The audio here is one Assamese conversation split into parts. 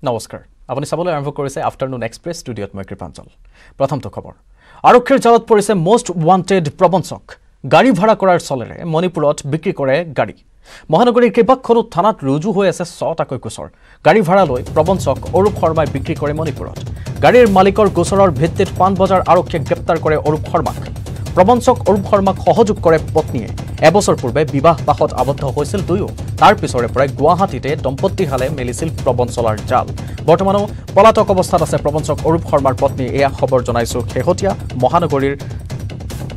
নমস্কাৰ আপুনি চাবলৈ আৰম্ভ কৰিছে আফটাৰনুন এক্সপ্ৰেছ ষ্টুডিঅ'ত মই কৃপাঞ্চল প্ৰথমটো খবৰ আৰক্ষীৰ জালত পৰিছে মোষ্ট ৱান্টেড প্ৰবঞ্চক গাড়ী ভাড়া কৰাৰ চলেৰে মণিপুৰত বিক্ৰী কৰে গাড়ী মহানগৰীৰ কেইবাখনো থানাত ৰুজু হৈ আছে 6টাকৈ গোচৰ গাড়ী ভাড়া লৈ প্ৰবঞ্চক অৰূপ শৰ্মাই বিক্ৰী কৰে মণিপুৰত গাড়ীৰ মালিকৰ গোচৰৰ ভিত্তিত পানবজাৰ আৰক্ষীয়ে গ্ৰেপ্তাৰ কৰে অৰূপ শৰ্মাক প্ৰবঞ্চক অৰূপ শৰ্মাক সহযোগ কৰে পত্নীয়ে এবছৰ পূৰ্বে বিবাহ পাশত আবদ্ধ হৈছিল দুয়ো তাৰ পিছৰে পৰা গুৱাহাটীতে দম্পতীহালে মেলিছিল প্ৰবঞ্চনাৰ জাল বৰ্তমানো পলাতক অৱস্থাত আছে প্ৰবঞ্চক অৰূপ শৰ্মাৰ পত্নী এয়া খবৰ জনাইছো শেহতীয়া মহানগৰীৰ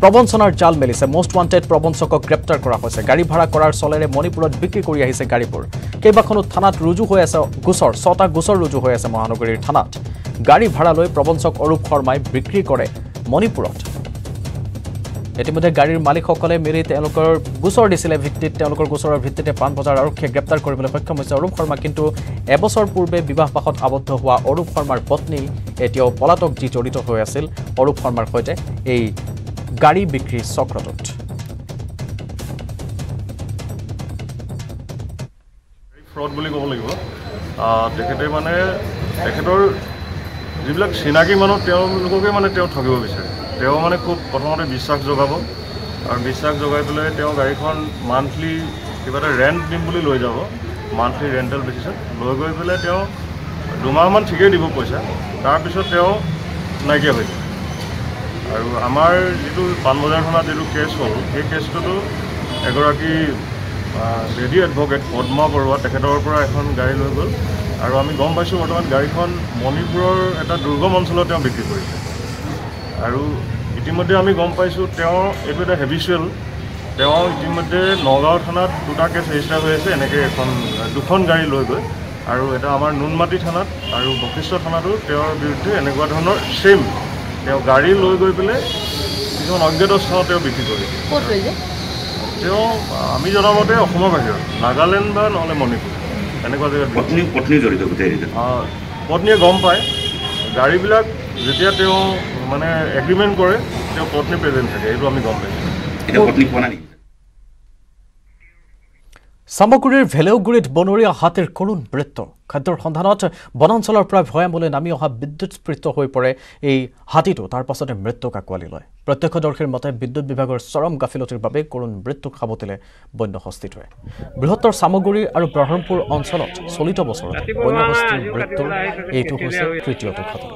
প্ৰবঞ্চনাৰ জাল মেলিছে মোষ্ট ৱান্টেড প্ৰবঞ্চকক গ্ৰেপ্তাৰ কৰা হৈছে গাড়ী ভাড়া কৰাৰ চলেৰে মণিপুৰত বিক্ৰী কৰি আহিছে গাড়ীবোৰ কেইবাখনো থানাত ৰুজু হৈ আছে গোচৰ 6টা গোচৰ ৰুজু হৈ আছে মহানগৰীৰ থানাত গাড়ী ভাড়া লৈ প্ৰবঞ্চক অৰূপ শৰ্মাই বিক্ৰী কৰে মণিপুৰত ইতিমধ্যে গাড়ীৰ মালিকসকলে মিলি তেওঁলোকৰ গোচৰ দিছিলে ভিত্তিত তেওঁলোকৰ গোচৰৰ ভিত্তিতে পানবজাৰ আৰক্ষীয়ে গ্ৰেপ্তাৰ কৰিবলৈ সক্ষম হৈছে অৰূপ শৰ্মা কিন্তু এবছৰ পূৰ্বে বিবাহ পাশত আবদ্ধ হোৱা অৰূপ শৰ্মাৰ পত্নী এতিয়াও পলাতক যি জড়িত হৈ আছিল অৰূপ শৰ্মাৰ সৈতে এই গাড়ী বিক্ৰী চক্ৰটোত ফ্ৰড বুলি ক'ব লাগিব তেখেতে মানে তেখেতৰ যিবিলাক চিনাকি মানুহ তেওঁলোককে মানে তেওঁ ঠগিব বিচাৰে তেওঁ মানে খুব প্ৰথমতে বিশ্বাস জগাব আৰু বিশ্বাস জগাই পেলাই তেওঁ গাড়ীখন মান্থলি কিবা এটা ৰেণ্ট দিম বুলি লৈ যাব মান্থলি ৰেণ্টেল বেচিছত লৈ গৈ পেলাই তেওঁ দুমাহমান ঠিকেই দিব পইচা তাৰপিছত তেওঁ নাইকিয়া হৈ যায় আৰু আমাৰ যিটো পানবজাৰ থানাত যিটো কেছ হ'ল সেই কেছটোতো এগৰাকী লেডি এডভকেট পদ্মা বৰুৱা তেখেতৰ পৰা এখন গাড়ী লৈ গ'ল আৰু আমি গম পাইছোঁ বৰ্তমান গাড়ীখন মণিপুৰৰ এটা দুৰ্গম অঞ্চলত তেওঁ বিক্ৰী কৰিছে আৰু ইতিমধ্যে আমি গম পাইছোঁ তেওঁ এইটো এটা হেবিচুৱেল তেওঁ ইতিমধ্যে নগাঁও থানাত 2টা কেছ ৰেজিষ্টাৰ হৈ আছে এনেকৈ দুখন গাড়ী লৈ গৈ আৰু এটা আমাৰ নুনমাটি থানাত আৰু বশিষ্ঠ থানাতো তেওঁৰ বিৰুদ্ধে এনেকুৱা ধৰণৰ ছেইম তেওঁ গাড়ী লৈ গৈ পেলাই কিছুমান অজ্ঞাত স্থানত তেওঁ বিক্ৰী কৰিছে তেওঁ আমি জনামতে অসমৰ বাহিৰত নাগালেণ্ড বা নহ'লে মণিপুৰ এনেকুৱা জেগাত পত্নী জড়িত পত্নীয়ে গম পায় গাড়ীবিলাক যেতিয়া তেওঁ মানে এগ্ৰিমেণ্ট কৰে তেওঁ পত্নী প্ৰেজেণ্ট থাকে এইটো আমি গম পাইছোঁ সামগুৰিৰ ভেলেউগুৰিত বনৰীয়া হাতীৰ কৰুণ মৃত্যু খাদ্যৰ সন্ধানত বনাঞ্চলৰ পৰা ভয়ামলৈ নামি অহা বিদ্যুৎস্পৃষ্ট হৈ পৰে এই হাতীটো তাৰ পাছতে মৃত্যুক আঁকোৱালি লয় প্ৰত্যক্ষদৰ্শীৰ মতে বিদ্যুৎ বিভাগৰ চৰম গাফিলতিৰ বাবে কৰুণ মৃত্যুক সাৱটিলে বন্যহস্তীটোৱে বৃহত্তৰ সামগুৰি আৰু ব্ৰহ্মপুৰ অঞ্চলত চলিত বছৰত বন্যহস্তীৰ মৃত্যুৰ এইটো হৈছে তৃতীয়টো ঘটনা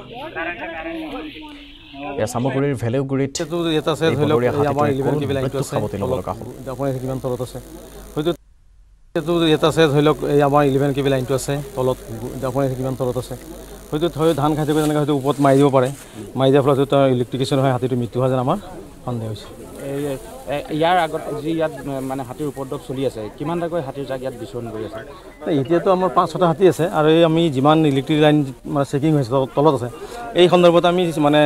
সামগুৰিৰ ভেলেউগুৰিত ইয়াত আছে ধৰি লওক এই আমাৰ 11 কেবি লাইনটো আছে তলত আপুনি কিমান তলত আছে হয়তো ধান খাই থাকে তেনেকৈ হয়তো ওপৰত মাৰি দিব পাৰে মাৰি দিয়াৰ ফলত হয়তো ইলেক্ট্ৰিকেশ্যন হয় হাতীটো মৃত্যু হোৱা যেন আমাৰ সন্দেহ হৈছে ইয়াৰ আগত যি ইয়াত মানে হাতীৰ উপদ্ৰৱ চলি আছে কিমানটাকৈ হাতীৰ জাক ইয়াত বিচৰণ কৰি আছে এতিয়াতো আমাৰ 5-6টা হাতী আছে আৰু এই আমি যিমান ইলেক্ট্ৰিক লাইন মানে চেকিং হৈছে তলত আছে এই সন্দৰ্ভত আমি মানে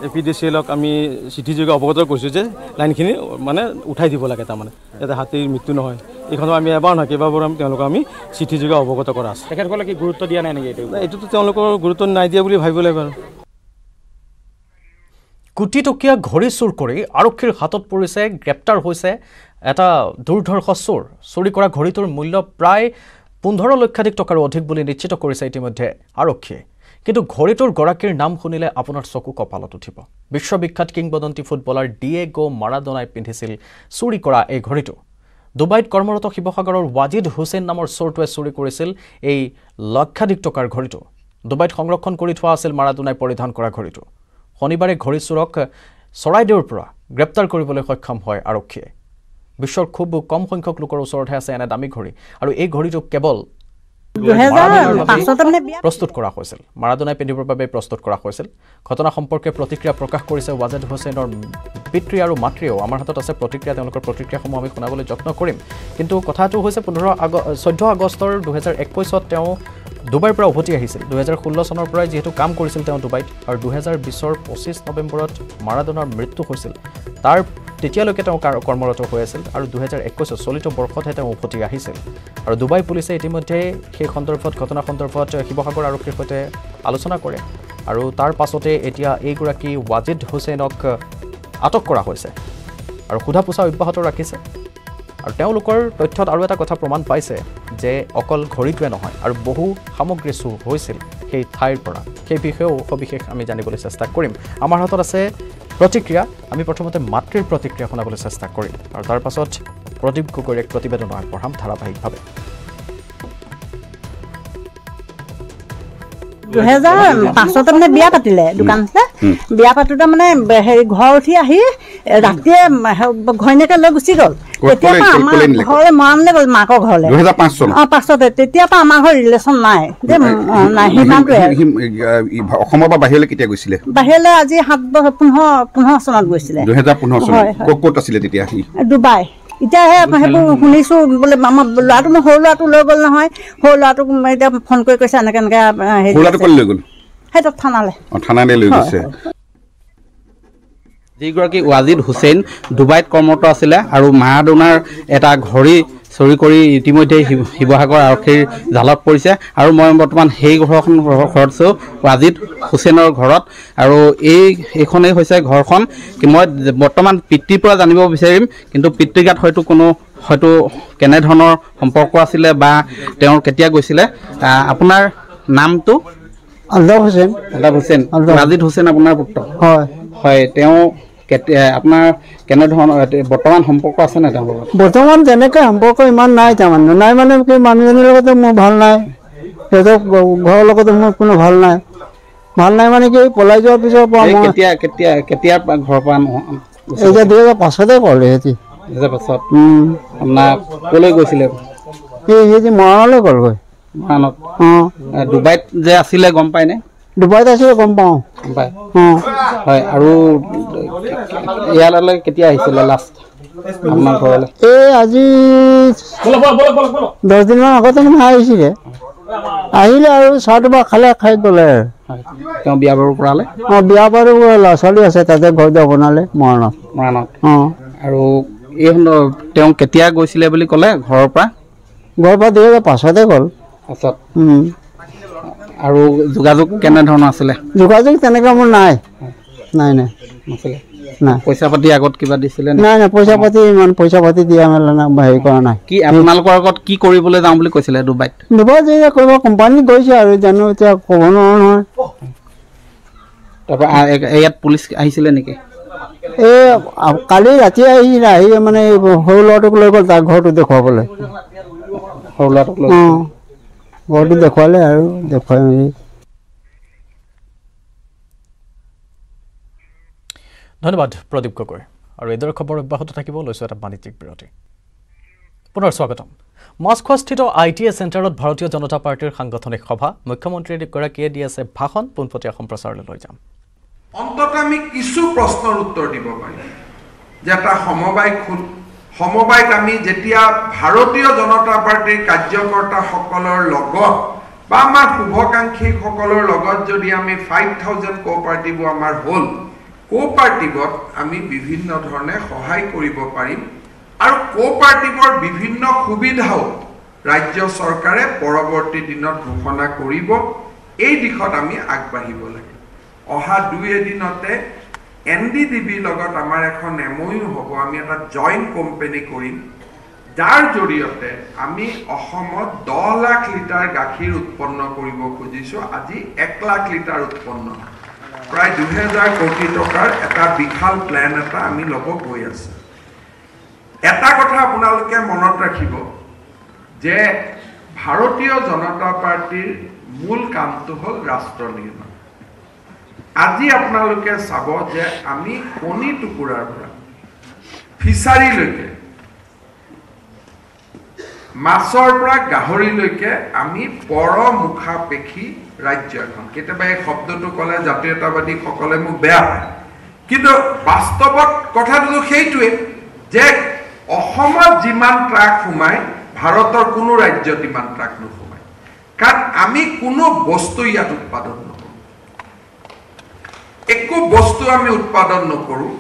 APDCLক আমি চিঠিযোগে অৱগত কৰিছোঁ যে লাইনখিনি মানে উঠাই দিব লাগে তাৰমানে যাতে হাতীৰ মৃত্যু নহয় এইখনো আমি এবাৰ নহয় কেইবাবাৰো আমি তেওঁলোকক আমি চিঠিযোগে অৱগত কৰা আছে তেখেতসকলে কি গুৰুত্ব দিয়া নাই নেকি এইটোতো তেওঁলোকৰ গুৰুত্ব নাই দিয়া বুলি ভাবিব লাগিব আৰু কোটি টকীয়া ঘড়ী চুৰ কৰি আৰক্ষীৰ হাতত পৰিছে গ্ৰেপ্তাৰ হৈছে এটা দুৰ্ধৰ্ষ চোৰ চুৰি কৰা ঘড়ীটোৰ মূল্য প্ৰায় 15 লক্ষাধিক টকাৰো অধিক বুলি নিশ্চিত কৰিছে ইতিমধ্যে আৰক্ষীয়ে কিন্তু ঘড়ীটোৰ গৰাকীৰ নাম শুনিলে আপোনাৰ চকু কপালত উঠিব বিশ্ববিখ্যাত কিংবদন্তি ফুটবলাৰ ডিয়েগো মাৰাডোনাই পিন্ধিছিল চুৰি কৰা এই ঘড়ীটো দুবাইত কৰ্মৰত শিৱসাগৰৰ ৱাজিদ হুছেইন নামৰ চোৰটোৱে চুৰি কৰিছিল এই লক্ষাধিক টকাৰ ঘড়ীটো দুবাইত সংৰক্ষণ কৰি থোৱা আছিল মাৰাডোনাই পৰিধান কৰা ঘড়ীটো শনিবাৰে ঘড়ী চোৰক চৰাইদেউৰ পৰা গ্ৰেপ্তাৰ কৰিবলৈ সক্ষম হয় আৰক্ষীয়ে বিশ্বৰ খুব কম সংখ্যক লোকৰ ওচৰতহে আছে এনে দামী ঘড়ী আৰু এই ঘড়ীটো কেৱল প্ৰস্তুত কৰা হৈছিল মাৰাডোনাই পিন্ধিবৰ বাবে প্ৰস্তুত কৰা হৈছিল ঘটনা সম্পৰ্কে প্ৰতিক্ৰিয়া প্ৰকাশ কৰিছে ৱাজিদ হুছেইনৰ পিতৃ আৰু মাতৃও আমাৰ হাতত আছে প্ৰতিক্ৰিয়া তেওঁলোকৰ প্ৰতিক্ৰিয়াসমূহ আমি শুনাবলৈ যত্ন কৰিম কিন্তু কথাটো হৈছে 14 আগষ্টৰ 2021ত তেওঁ দুবাইৰ পৰা উভতি আহিছিল 2016 চনৰ পৰাই যেহেতু কাম কৰিছিল তেওঁ দুবাইত আৰু 2020ৰ 25 নৱেম্বৰত মাৰাডোনাৰ মৃত্যু হৈছিল তাৰ তেতিয়ালৈকে তেওঁ কৰ্মৰত হৈ আছিল আৰু 2021 চলিত বৰ্ষতহে তেওঁ উভতি আহিছিল আৰু দুবাই পুলিচে ইতিমধ্যে সেই সন্দৰ্ভত ঘটনা সন্দৰ্ভত শিৱসাগৰ আৰক্ষীৰ সৈতে আলোচনা কৰে আৰু তাৰ পাছতে এতিয়া এইগৰাকী ৱাজিদ হুছেইনক আটক কৰা হৈছে আৰু সোধা পোছা অব্যাহত ৰাখিছে আৰু তেওঁলোকৰ তথ্যত আৰু এটা কথা প্ৰমাণ পাইছে যে অকল ঘড়ীটোৱে নহয় আৰু বহু সামগ্ৰী চুৰ হৈছিল সেই ঠাইৰ পৰা সেই বিষয়েও সবিশেষ আমি জানিবলৈ চেষ্টা কৰিম আমাৰ হাতত আছে প্ৰতিক্ৰিয়া আমি প্ৰথমতে মাতৃৰ প্ৰতিক্ৰিয়া শুনাবলৈ চেষ্টা কৰিম আৰু তাৰ পাছত প্ৰদীপ গগৈৰ এক প্ৰতিবেদন আগবঢ়াম ধাৰাবাহিকভাৱে 2005 মানে বিয়া পাতিলে দোকান আছে বিয়া পাতোতে মানে হেৰি ঘৰ উঠি আহি ৰাতিয়ে ঘৈণীয়েকে লৈ গুচি গ'ল তেতিয়া আমাৰ ঘৰলৈ মৰামলে গ'ল মাকৰ ঘৰলৈ 2005 চন 5 তেতিয়া পৰা আমাৰ ঘৰ ৰিলেশ্যন নাই যে নাই সিমানটোৱে অসমৰ পৰা বাহিৰলৈ কেতিয়া গৈছিলে বাহিৰলৈ আজি 15 চনত গৈছিলে 2015 চনত ক'ত আছিলে তেতিয়া ডুবাই এতিয়া সেইবোৰ শুনিছো বোলে আমাৰ ল'ৰাটো মই সৰু ল'ৰাটো লৈ গ'ল নহয় সৰু ল'ৰাটোক এতিয়া ফোন কৰি কৈছে এনেকৈ সৰু ল'ৰাটো ক'লৈ লৈ গ'ল সেইটো থানালৈ লৈ গৈছে যিগৰাকী ৱাজিদ হুছেইন ডুবাইত কৰ্মৰত আছিলে আৰু মাৰাডোনাৰ এটা ঘড়ী চুৰি কৰি ইতিমধ্যে শিৱসাগৰ আৰক্ষীৰ জালত পৰিছে আৰু মই বৰ্তমান সেই ঘৰত আছোঁ ৱাজিদ হুছেইনৰ ঘৰত আৰু এইখনেই হৈছে ঘৰখন মই বৰ্তমান পিতৃৰ পৰা জানিব বিচাৰিম কিন্তু পিতৃগাত হয়তো কেনেধৰণৰ সম্পৰ্ক আছিলে বা তেওঁ কেতিয়া গৈছিলে আপোনাৰ নামটো আলতাফ হুছেইন ৱাজিদ হুছেইন আপোনাৰ পুত্ৰ হয় তেওঁ আপোনাৰ কেনেধৰণৰ বৰ্তমান সম্পৰ্ক আছে নাই তেওঁৰ লগত বৰ্তমান তেনেকৈ সম্পৰ্ক ইমান নাই তাৰমানে নাই মানে কি মানুহজনীৰ লগতে মোৰ ভাল নাই সিহঁতৰ ঘৰৰ লগতে মোৰ কোনো ভাল নাই মানে কি পলাই যোৱাৰ পিছৰ পৰা মই কেতিয়া ঘৰৰ পৰা এতিয়া 2005 ক'লে সিহঁতি 2005 আপোনাৰ ক'লৈ গৈছিলে সিহঁতি মৰাণলৈ গ'লগৈ মৰাণত ডুবাইত যে আছিলে গম পায়নে ডুবাইত আছিলে গম পাওঁ হয় আৰু ইয়ালৈ কেতিয়া আহিছিলে লাষ্ট আপোনাৰ ঘৰলৈ আজি 10 দিনমান আগতে মানে আহিলে আৰু চাহটো বা খাই গ'লে তেওঁ বিয়া বাৰু কৰালে বিয়া বাৰু ল'ৰা ছোৱালী আছে তাতে ঘৰ বনালে মৰাণত আৰু এই তেওঁ কেতিয়া গৈছিলে বুলি ক'লে ঘৰৰ পৰা 2005 গ'ল পাছত আৰু যোগাযোগ কেনেধৰণৰ আছিলে যোগাযোগ তেনেকৈ মোৰ নাই নাছিলে পইচা পাতি আগত কিবা দিছিলে নাই পইচা পাতি দিয়া মেলা হেৰি কৰা নাই কি আপোনালোকৰ আগত কি কৰিবলৈ যাওঁ বুলি কৈছিলে ডুবাইত কৰিব কোম্পানীত গৈছে আৰু জানো এতিয়া ক'ব নোৱাৰো নহয় তাৰপৰা ইয়াত পুলিচ আহিছিলে নেকি কালি ৰাতি আহি মানে সৰু ল'ৰাটোক লৈ গ'ল তাৰ ঘৰটো দেখুৱাবলৈ সৰু ল'ৰাটোক লৈ ঘৰটো দেখুৱালে আৰু দেখুৱাই মেলি ধন্যবাদ প্ৰদীপ গগৈ আৰু এইদৰে খবৰ অব্যাহত থাকিব লৈছোঁ এটা বাণিজ্যিক বিৰতি পুনৰ স্বাগতম মস্কোস্থিত ITA চেণ্টাৰত ভাৰতীয় জনতা পাৰ্টিৰ সাংগঠনিক সভা মুখ্যমন্ত্ৰীগৰাকীয়ে দি আছে ভাষণ পোনপটীয়া সম্প্ৰচাৰলৈ লৈ যাম অন্তত আমি কিছু প্ৰশ্নৰ উত্তৰ দিব পাৰিম যে এটা সমবায়ত আমি যেতিয়া ভাৰতীয় জনতা পাৰ্টিৰ কাৰ্যকৰ্তাসকলৰ লগত বা আমাৰ শুভকাংক্ষীসকলৰ লগত যদি আমি 5000 কোঅপাৰেটিভ আমাৰ হ'ল কোঅপাৰেটিভত আমি বিভিন্ন ধৰণে সহায় কৰিব পাৰিম আৰু কোঅপাৰেটিভৰ বিভিন্ন সুবিধাও ৰাজ্য চৰকাৰে পৰৱৰ্তী দিনত ঘোষণা কৰিব এই দিশত আমি আগবাঢ়িব লাগে অহা 2 দিনতে NDDB লগত আমাৰ এখন MOU হ'ব আমি এটা জইণ্ট কোম্পানী কৰিম যাৰ জৰিয়তে আমি অসমত 10 লাখ লিটাৰ গাখীৰ উৎপন্ন কৰিব খুজিছো আজি 1 লাখ লিটাৰ উৎপন্ন প্ৰায় 2000 কোটি টকাৰ এটা বিশাল প্ল্যান এটা আমি ল'ব গৈ আছো এটা কথা আপোনালোকে মনত ৰাখিব যে ভাৰতীয় জনতা পাৰ্টিৰ মূল কামটো হ'ল ৰাষ্ট্ৰ নিৰ্মাণ আজি আপোনালোকে চাব যে আমি কণী টুকুৰাৰ পৰা ফিচাৰীলৈকে মাছৰ পৰা গাহৰিলৈকে আমি পৰমুখাপেক্ষী ৰাজ্য এখন কেতিয়াবা এই শব্দটো ক'লে জাতীয়তাবাদী সকলে মোক বেয়া পায় কিন্তু বাস্তৱত কথাটো সেইটোৱে যে অসমত যিমান ট্ৰাক সোমায় ভাৰতৰ কোনো ৰাজ্যত ইমান ট্ৰাক নোসোমায় কাৰণ আমি কোনো বস্তু ইয়াত উৎপাদন নকৰোঁ একো বস্তু আমি উৎপাদন নকৰোঁ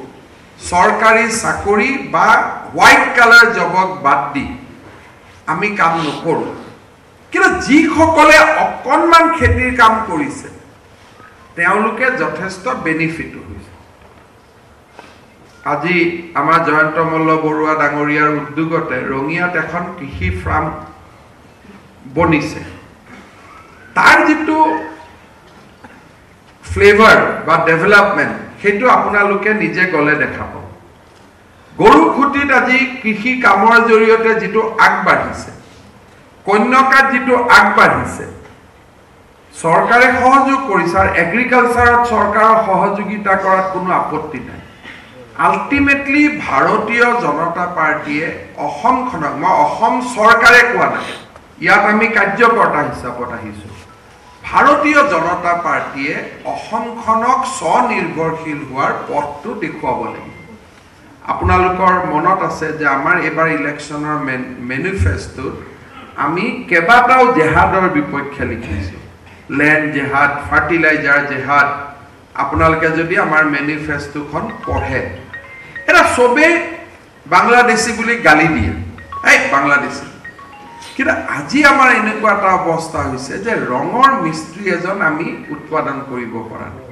চৰকাৰী চাকৰি বা হোৱাইট কালাৰ জবক বাদ দি আমি কাম নকৰোঁ কিন্তু যিসকলে অকণমান খেতিৰ কাম কৰিছে তেওঁলোকে যথেষ্ট বেনিফিট হৈছে আজি আমাৰ জয়ন্ত মল্ল বৰুৱা ডাঙৰীয়াৰ উদ্যোগতে ৰঙিয়াত এখন কৃষি ফাৰ্ম বনিছে তাৰ যেটো ফ্লেভাৰ বা ডেভেলপমেন্ট সেইটো আপোনালোকে নিজে গলে দেখাব গৰুখুটিত আজি কৃষি কামৰ জৰিয়তে যেটো আগবাঢ়িছে কন্যকাত যেটো আগবাঢ়িছে সৰকাৰে সহযোগ কৰিছে আৰু এগ্ৰিকালচাৰত সৰকাৰৰ সহযোগিতা কৰাত কোনো আপত্তি নাই আল্টিমেটলি ভাৰতীয় জনতা পাৰ্টিয়ে অসমখনক মই অসম সৰকাৰে কোৱা নাই ইয়াত আমি কাৰ্যকৰ্তা হিচাপত আহিছো ভাৰতীয় জনতা পাৰ্টিয়ে অসমখনক স্বনিৰ্ভৰশীল হোৱাৰ পথটো দেখুৱাব লাগিব আপোনালোকৰ মনত আছে যে আমাৰ এবাৰ ইলেকশ্যনৰ মেনিফেষ্টোত আমি কেবাটাও জেহাদৰ বিপক্ষে লিখিছো ল্যান্ড জেহাদ ফাৰ্টিলাইজাৰ জেহাদ আপোনালোকে যদি আমাৰ মেনিফেষ্টোখন পঢ়ে এটা সবে বাংলাদেশী বুলি গালি দিয়ে এই বাংলাদেশী কিন্তু আজি আমাৰ এনেকুৱা এটা অৱস্থা হৈছে যে ৰঙৰ মিস্ত্ৰী এজন আমি উৎপাদন কৰিব পৰা নাই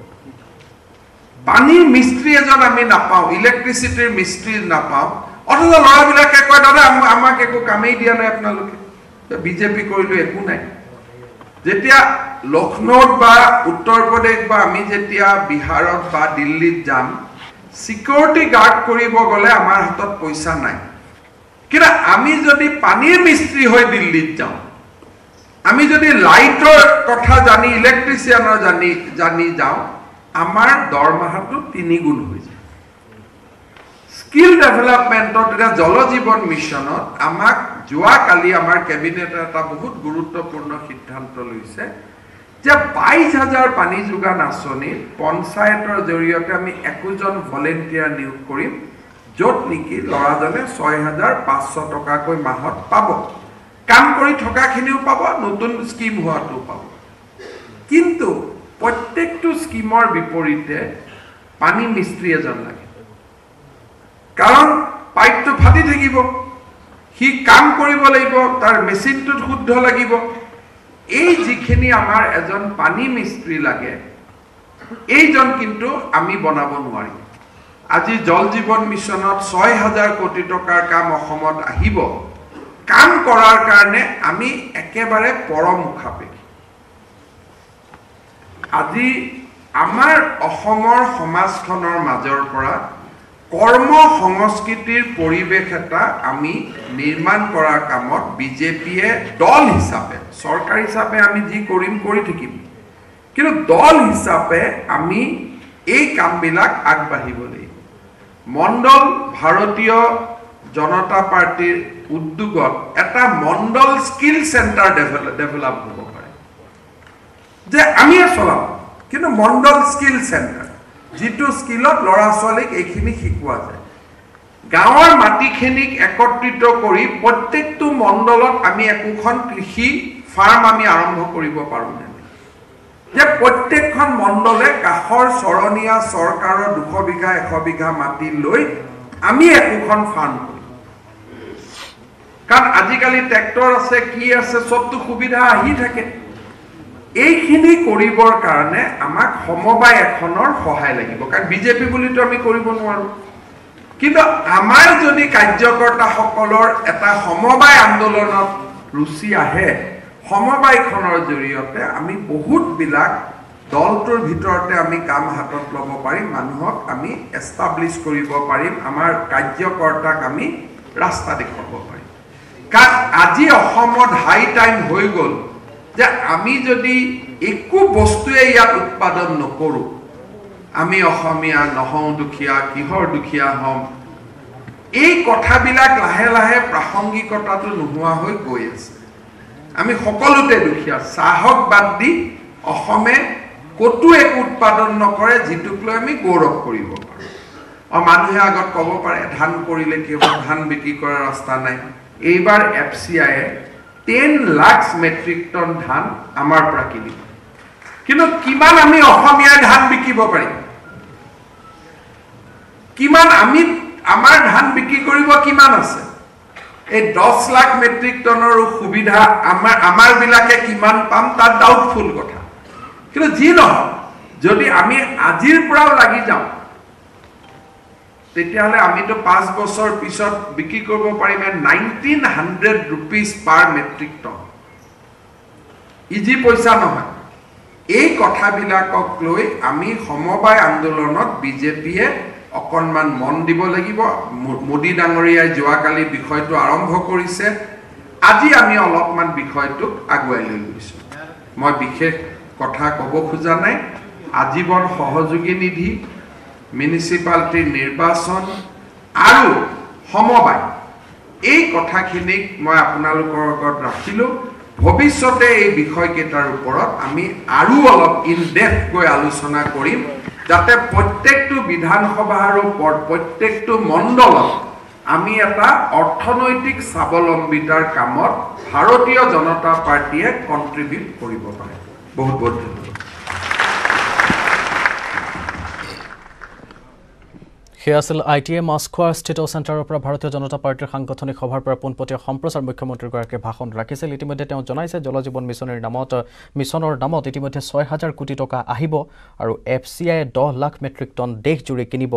পানীৰ মিস্ত্ৰী এজন আমি নাপাওঁ ইলেক্ট্ৰিচিটিৰ মিস্ত্ৰী নাপাওঁ অথচ ল'ৰাবিলাকে কয় দাদা আমাক একো কামেই দিয়া নাই আপোনালোকে বিজেপি কৰিলো একো নাই যেতিয়া লক্ষ্ণৌত বা উত্তৰ প্ৰদেশ বা আমি যেতিয়া বিহাৰত বা দিল্লীত যাম সিকিউৰিটি গাৰ্ড কৰিব গলে আমাৰ হাতত পইচা নাই কিন্তু আমি যদি পানীৰ মিস্ত্ৰী হৈ দিল্লীত যাওঁ আমি যদি লাইটৰ কথা জানি ইলেক্ট্ৰিচিয়ানৰ জানি যাওঁ আমাৰ দৰমহাটো 3 গুণ হৈ যায় স্কিল ডেভেলপমেন্টত এটা জল জীৱন মিছনত আমাক যোৱা কালি আমাৰ কেবিনেটে এটা বহুত গুৰুত্বপূৰ্ণ সিদ্ধান্ত লৈছে যে 22000 পানী যোগান আঁচনি পঞ্চায়তৰ জৰিয়তে আমি 21 জন ভলেন্টিয়াৰ নিয়োগ কৰিম য'ত নেকি লৰাজনে 6500 টকাকৈ মাহত পাব কাম কৰি থকাখিনিও পাব নতুন স্কিম হোৱাটো পাব কিন্তু প্ৰত্যেকটো স্কিমৰ বিপৰীতে পানী মিস্ত্ৰী এজন লাগে কাৰণ পাইপটো ফাটি থাকিব হি কাম কৰিব লাগিব তাৰ মেচিনটো শুদ্ধ লাগিব এই যিখিনি আমাৰ এজন পানী মিস্ত্ৰী লাগে এইজন কিন্তু আমি বনাব নোৱাৰিম আজি জল জীৱন মিছনত 6000 কোটি টকাৰ কাম অসমত আহিব কাম কৰাৰ কাৰণে আমি একেবাৰে পৰমুখাপেক্ষী আজি আমাৰ অসমৰ সমাজখনৰ মাজৰ পৰা কৰ্ম সংস্কৃতিৰ পৰিবেশ এটা আমি নিৰ্মাণ কৰাৰ কামত বিজেপিয়ে দল হিচাপে সৰকাৰ হিচাপে আমি যি কৰিম কৰি থাকিম কিন্তু দল হিচাপে আমি এই কামবিলাক আগবাঢ়িব লাগিব মণ্ডল ভাৰতীয় জনতা পাৰ্টিৰ উদ্যোগত এটা মণ্ডল স্কিল চেণ্টাৰ ডেভেলপ হ'ব পাৰে যে আমি চলাম কিন্তু মণ্ডল স্কিল চেণ্টাৰ যেটো স্কিলত লৰা ছোৱালীক এইখিনি শিকোৱা যায় গাঁৱৰ মাটিখিনিক একত্ৰিত কৰি প্ৰত্যেকটো মণ্ডলত আমি একোখন কৃষি ফাৰ্ম আমি আৰম্ভ কৰিব পাৰোঁ যে প্ৰত্যেকখন মণ্ডলে কাষৰ চৰণীয়া চৰকাৰৰ 200 বিঘা 100 বিঘা মাটি লৈ আমি একোখন ফাৰ্ম কৰিম কাৰণ আজিকালি ট্ৰেক্টৰ আছে কি আছে সবটো সুবিধা আহি থাকে এইখিনি কৰিবৰ কাৰণে আমাক সমবায় এখনৰ সহায় লাগিব কাৰণ বিজেপি বুলিতো আমি কৰিব নোৱাৰো কিন্তু আমাৰ যদি কাৰ্যকৰ্তাসকলৰ এটা সমবায় আন্দোলনত ৰুচি আহে সমবায়খনৰ জৰিয়তে আমি বহুত বিলাক দলটোৰ ভিতৰতে আমি কাম হাতত ল'ব পাৰিম মানুহক আমি এষ্টাব্লিছ কৰিব পাৰিম আমাৰ কাৰ্যকৰ্তাক আমি ৰাস্তা দেখুৱাব পাৰিম কাৰণ আজি অসমত হাই টাইম হৈ গ'ল যে আমি যদি একো বস্তুৱে ইয়াত উৎপাদন নকৰো আমি অসমীয়া নহওঁ দুখীয়া কিহৰ দুখীয়া হম এই কথাবিলাক লাহে লাহে প্ৰাসংগিকতাটো নোহোৱা হৈ গৈ আছে আমি সকলোতে দুখীয়া চাহক বাদ দি অসমে কতো একো উৎপাদন নকৰে যিটোক লৈ আমি গৌৰৱ কৰিব পাৰোঁ মানুহে আগত ক'ব পাৰে ধান কৰিলে কেৱল ধান বিক্ৰী কৰাৰ ৰাস্তা নাই এইবাৰ এফচিআই 10 লাখ মেট্ৰিক টন ধান আমাৰ পৰা কিনিব কিন্তু কিমান আমি অসমীয়া ধান বিকিব পাৰিম কিমান আমি আমাৰ ধান বিক্ৰী কৰিব কিমান আছে এই 10 লাখ মেট্ৰিক টনৰ সুবিধা আমাৰ বিলাকে কিমান পাম তাত ডাউটফুল কথা কিন্তু যি নহয় যদি আমি আজিৰ পৰাও লাগি যাওঁ তেতিয়াহ'লে আমিতো 5 বছৰ পিছত বিক্ৰী কৰিব পাৰিম 1900 rupees per metric ton easy পইচা নহয় এই কথাবিলাকক লৈ আমি সমবায় আন্দোলনত বিজেপিয়ে অকনমান মন দিব লাগিব মোদী ডাঙৰীয়াই যোৱাকালি বিষয়টো আৰম্ভ কৰিছে আজি আমি অলপমান বিষয়টোক আগুৱাই লৈ গৈছো মই বিশেষ কথা ক'ব খোজা নাই আজীৱন সহযোগী নিধি মিউনিসিপালিটি নিৰ্বাচন আৰু সমবায় এই কথাখিনিক মই আপোনালোকৰ আগত ৰাখিলো ভৱিষ্যতে এই বিষয়কেইটাৰ ওপৰত আমি আৰু অলপ ইন ডেপথ গৈ আলোচনা কৰিম যাতে প্ৰত্যেকটো বিধানসভা আৰু প্ৰত্যেকটো মণ্ডলত আমি এটা অৰ্থনৈতিক স্বাৱলম্বিতাৰ কামত ভাৰতীয় জনতা পাৰ্টিয়ে কন্ট্ৰিবিউট কৰিব পাৰে বহুত বহুত ধন্যবাদ সেয়া আছিল ITA মাস্কোৱা স্থিত চেণ্টাৰৰ পৰা ভাৰতীয় জনতা পাৰ্টিৰ সাংগঠনিক সভাৰ পৰা পোনপটীয়া সম্প্ৰচাৰ মুখ্যমন্ত্ৰীগৰাকীয়ে ভাষণ ৰাখিছিল ইতিমধ্যে তেওঁ জনাইছে জলজীৱন মিছনৰ নামত ইতিমধ্যে 6000 কোটি টকা আহিব আৰু FCI 10 লাখ মেট্ৰিক টন দেশজুৰি কিনিব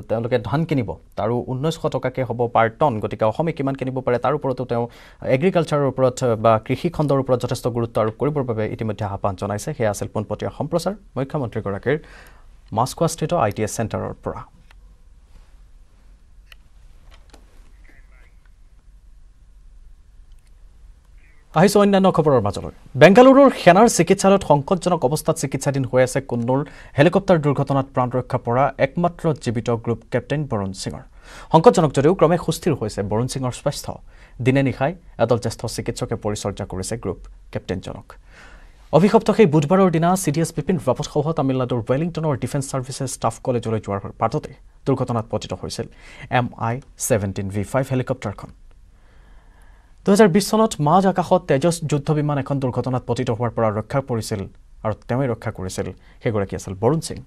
তেওঁলোকে ধান কিনিব তাৰো 1900 টকাকে হ'ব পাৰ টন গতিকে অসমে কিমান কিনিব পাৰে তাৰ ওপৰতো তেওঁ এগ্ৰিকালচাৰৰ ওপৰত বা কৃষি খণ্ডৰ ওপৰত যথেষ্ট গুৰুত্ব আৰোপ কৰিবৰ বাবে ইতিমধ্যে আহ্বান জনাইছে সেয়া আছিল পোনপটীয়া সম্প্ৰচাৰ মুখ্যমন্ত্ৰীগৰাকীৰ মাস্কোৱা স্থিত ITA চেণ্টাৰৰ পৰা আহিছো অন্যান্য খবৰৰ মাজলৈ বেংগালুৰুৰ সেনাৰ চিকিৎসালয়ত সংকটজনক অৱস্থাত চিকিৎসাধীন হৈ আছে কুন্নুৰ হেলিকপ্টাৰ দুৰ্ঘটনাত প্ৰাণ ৰক্ষা পৰা একমাত্ৰ জীৱিত গ্ৰুপ কেপ্টেইন বৰুণ সিঙৰ সংকটজনক যদিও ক্ৰমে সুস্থিৰ হৈছে বৰুণ সিঙৰ স্বাস্থ্য দিনে নিশাই এদল জ্যেষ্ঠ চিকিৎসকে পৰিচৰ্যা কৰিছে গ্ৰুপ কেপ্টেইনজনক অভিষপ্ত সেই বুধবাৰৰ দিনা CDS বিপিন ৰাৱতসহ তামিলনাডুৰ ৱেলিংটনৰ ডিফেন্স ছাৰ্ভিচেছ ষ্টাফ কলেজলৈ যোৱাৰ পাছতে দুৰ্ঘটনাত পতিত হৈছিল MI-17V5 হেলিকপ্টাৰখন 2020 চনত মাজ আকাশত তেজস যুদ্ধ বিমান এখন দুৰ্ঘটনাত পতিত হোৱাৰ পৰা ৰক্ষা পৰিছিল আৰু তেওঁ ৰক্ষা কৰিছিল হেগৰাকী আছিল বৰুণ সিং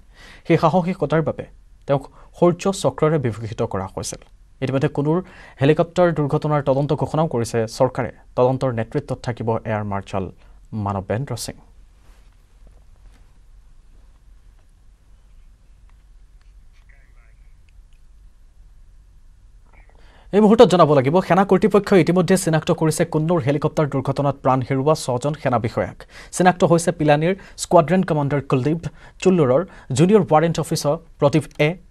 সেই সাহসিকতাৰ বাবে তেওঁক শৌৰ্য চক্ৰৰে বিভূষিত কৰা হৈছিল ইতিমধ্যে কুনুৰ হেলিকপ্টাৰ দুৰ্ঘটনাৰ তদন্ত ঘোষণাও কৰিছে চৰকাৰে তদন্তৰ নেতৃত্বত থাকিব এয়াৰ মাৰ্শাল মানৱেন্দ্ৰ সিং এই মুহূৰ্তত জনাব লাগিব সেনা কৰ্তৃপক্ষই ইতিমধ্যে চিনাক্ত কৰিছে কুন্নুৰ হেলিকপ্টাৰ দুৰ্ঘটনাত প্ৰাণ হেৰুওৱা 6 জন সেনা বিষয়াক চিনাক্ত হৈছে পিলানীৰ স্কোৱাড্ৰন কমাণ্ডাৰ কুলদীপ চুল্লুৰৰ জুনিয়ৰ ৱাৰেণ্ট অফিচাৰ প্ৰদীপ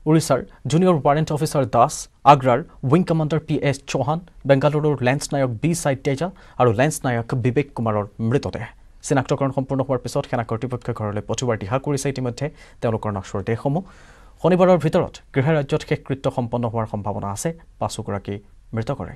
উৰিষ্যাৰ জুনিয়ৰ ৱাৰেণ্ট অফিচাৰ দাস আগ্ৰাৰ উইং কমাণ্ডাৰ PS চৌহান বেংগালুৰুৰ লেন্স নায়ক B সাই তেজা আৰু লেন্স নায়ক বিবেক কুমাৰৰ মৃতদেহ চিনাক্তকৰণ সম্পূৰ্ণ হোৱাৰ পিছত সেনা কৰ্তৃপক্ষই ঘৰলৈ পঠিওৱাৰ দিহা কৰিছে ইতিমধ্যে তেওঁলোকৰ নক্সৰ দেহসমূহ শনিবাৰৰ ভিতৰত গৃহ ৰাজ্যত শেষকৃত্য সম্পন্ন হোৱাৰ সম্ভাৱনা আছে 5 গৰাকী মৃত কৰে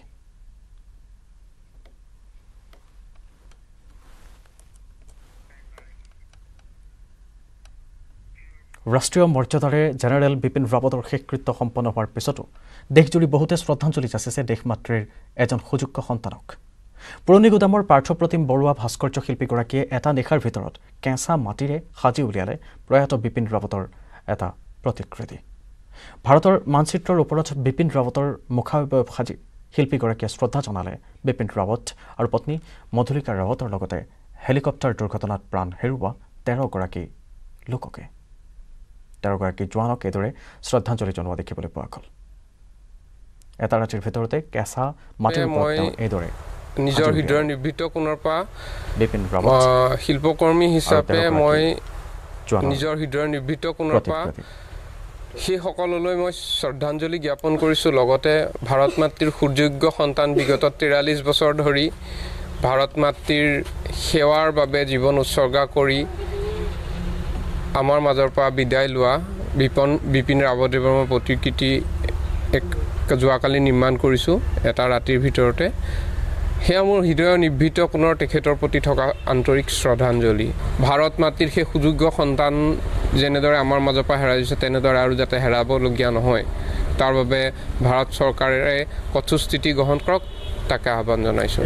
ৰাষ্ট্ৰীয় মৰ্যাদাৰে জেনেৰেল বিপিন ৰাৱতৰ শেষকৃত্য সম্পন্ন হোৱাৰ পিছতো দেশজুৰি বহুতে শ্ৰদ্ধাঞ্জলি যাচিছে দেশমাতৃৰ এজন সুযোগ্য সন্তানক পুৰণি গুদামৰ পাৰ্থপ্ৰতিম বৰুৱা ভাস্কৰ্য শিল্পীগৰাকীয়ে এটা নিশাৰ ভিতৰত কেঁচা মাটিৰে সাজি উলিয়ালে প্ৰয়াত বিপিন ৰাৱতৰ এটা প্ৰতিকৃতি ভাৰতৰ মানচিত্ৰৰ ওপৰত বিপিন ৰাৱতৰ মুখাৱয়ব সাজি শিল্পীগৰাকীয়ে শ্ৰদ্ধা জনালে বিপিন ৰাৱত আৰু পত্নী মধুলিকা ৰাৱতৰ লগতে হেলিকপ্টাৰ দুৰ্ঘটনাত প্ৰাণ হেৰুওৱা 13 গৰাকী লোককে 13 গৰাকী জোৱানক এদৰে শ্ৰদ্ধাঞ্জলি জনোৱা দেখিবলৈ পোৱা গ'ল এটা ৰাতিৰ ভিতৰতে কেঁচা মাটিৰ ওপৰত এদৰে নিজৰ হৃদয়ৰ নিৰ্ভীত কোণৰ পৰা বিপিন ৰাৱত শিল্পকৰ্মী হিচাপে মই নিজৰ হৃদয়ৰ নিৰ্ভীত কোণৰ পৰা সেই সকললৈ মই শ্ৰদ্ধাঞ্জলি জ্ঞাপন কৰিছোঁ লগতে ভাৰত মাতৃৰ সুযোগ্য সন্তান বিগত 43 বছৰ ধৰি ভাৰত মাতৃৰ সেৱাৰ বাবে জীৱন উৎসৰ্গা কৰি আমাৰ মাজৰ পৰা বিদায় লোৱা বিপিন ৰাৱদেৱৰ মই প্ৰতিকৃতি যোৱাকালি নিৰ্মাণ কৰিছোঁ এটা ৰাতিৰ ভিতৰতে সেয়া মোৰ হৃদয়ৰ নিৰ্ভীত কোণৰ তেখেতৰ প্ৰতি থকা আন্তৰিক শ্ৰদ্ধাঞ্জলি ভাৰত মাতৃৰ সেই সুযোগ্য সন্তান যেনেদৰে আমাৰ মাজৰ পৰা হেৰাই গৈছে তেনেদৰে আৰু যাতে হেৰাবলগীয়া নহয় তাৰ বাবে ভাৰত চৰকাৰে কঠোৰ স্থিতি গ্ৰহণ কৰক তাকে আহ্বান জনাইছোঁ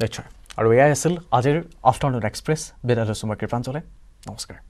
নিশ্চয় আৰু এয়াই আছিল আজিৰ আফটাৰনুন এক্সপ্ৰেছ বিদায় লৈছোঁ মই কৃপাঞ্জলে নমস্কাৰ